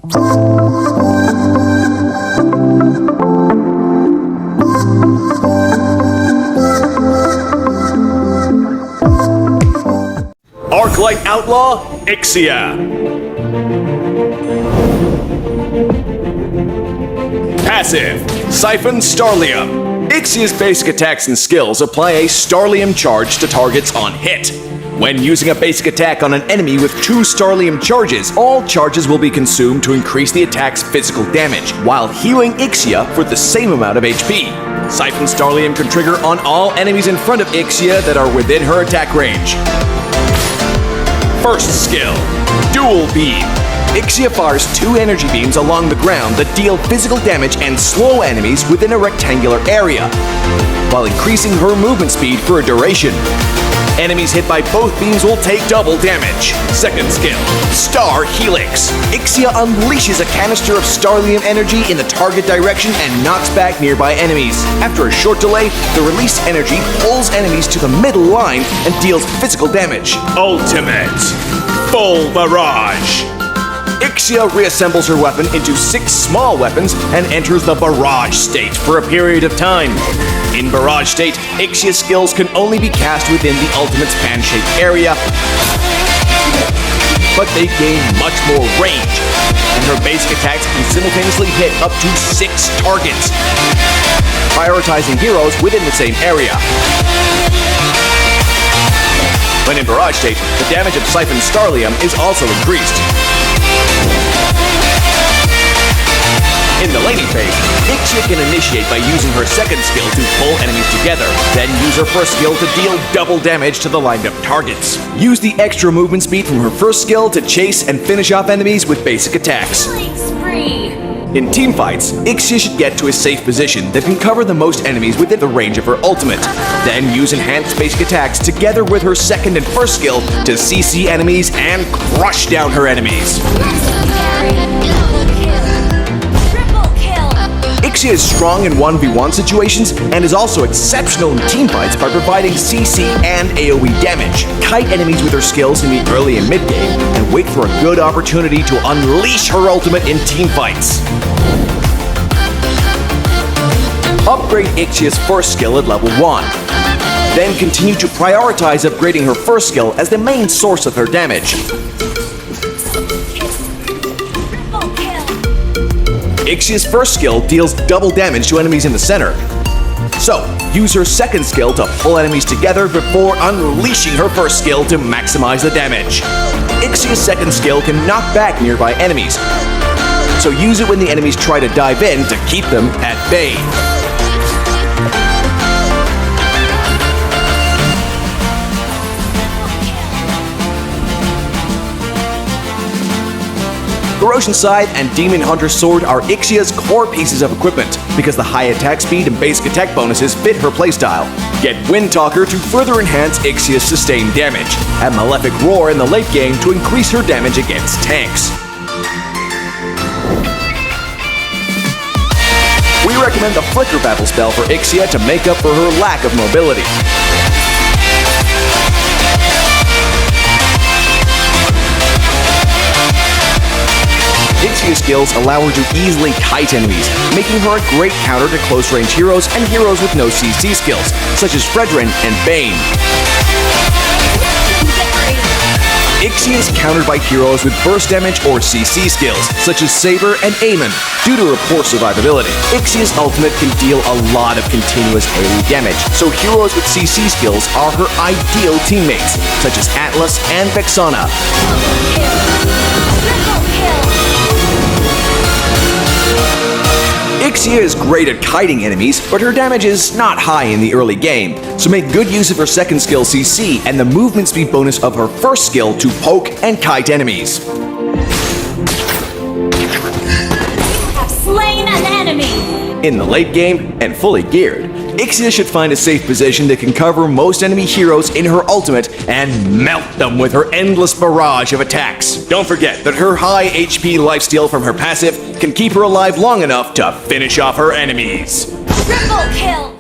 Arclight Outlaw, Ixia. Passive, Siphon Starlium. Ixia's basic attacks and skills apply a Starlium charge to targets on hit. When using a basic attack on an enemy with 2 Starlium charges, all charges will be consumed to increase the attack's physical damage, while healing Ixia for the same amount of HP. Siphon Starlium can trigger on all enemies in front of Ixia that are within her attack range. First skill, Dual Beam. Ixia fires 2 energy beams along the ground that deal physical damage and slow enemies within a rectangular area, while increasing her movement speed for a duration. Enemies hit by both beams will take double damage. Second skill, Star Helix. Ixia unleashes a canister of Starlium energy in the target direction and knocks back nearby enemies. After a short delay, the released energy pulls enemies to the middle line and deals physical damage. Ultimate, Full Barrage. Ixia reassembles her weapon into 6 small weapons and enters the Barrage state for a period of time. In Barrage state, Ixia's skills can only be cast within the Ultimate's fan-shaped area, but they gain much more range, and her basic attacks can simultaneously hit up to 6 targets, prioritizing heroes within the same area. When in Barrage state, the damage of Siphon Starlium is also increased. In the laning phase, Ixia can initiate by using her second skill to pull enemies together, then use her first skill to deal double damage to the lined up targets. Use the extra movement speed from her first skill to chase and finish off enemies with basic attacks. In teamfights, Ixia should get to a safe position that can cover the most enemies within the range of her ultimate. Then use enhanced basic attacks together with her second and first skill to CC enemies and crush down her enemies. Ixia is strong in 1v1 situations and is also exceptional in teamfights by providing CC and AoE damage. Kite enemies with her skills in the early and mid game and wait for a good opportunity to unleash her ultimate in teamfights. Upgrade Ixia's first skill at level 1. Then continue to prioritize upgrading her first skill as the main source of her damage. Ixia's first skill deals double damage to enemies in the center. So, use her second skill to pull enemies together before unleashing her first skill to maximize the damage. Ixia's second skill can knock back nearby enemies, so use it when the enemies try to dive in to keep them at bay. Corrosion Scythe and Demon Hunter Sword are Ixia's core pieces of equipment, because the high attack speed and basic attack bonuses fit her playstyle. Get Wind Talker to further enhance Ixia's sustained damage, and Malefic Roar in the late game to increase her damage against tanks. We recommend the Flicker Battle spell for Ixia to make up for her lack of mobility. Ixia's skills allow her to easily kite enemies, making her a great counter to close-range heroes and heroes with no CC skills, such as Fredrin and Bane. Ixia is countered by heroes with burst damage or CC skills, such as Saber and Aemon, due to her poor survivability. Ixia's ultimate can deal a lot of continuous AoE damage, so heroes with CC skills are her ideal teammates, such as Atlas and Vexana. Ixia is great at kiting enemies, but her damage is not high in the early game, so make good use of her second skill CC and the movement speed bonus of her first skill to poke and kite enemies. You have slain an enemy! In the late game, and fully geared, Ixia should find a safe position that can cover most enemy heroes in her ultimate and melt them with her endless barrage of attacks. Don't forget that her high HP lifesteal from her passive can keep her alive long enough to finish off her enemies. Triple kill!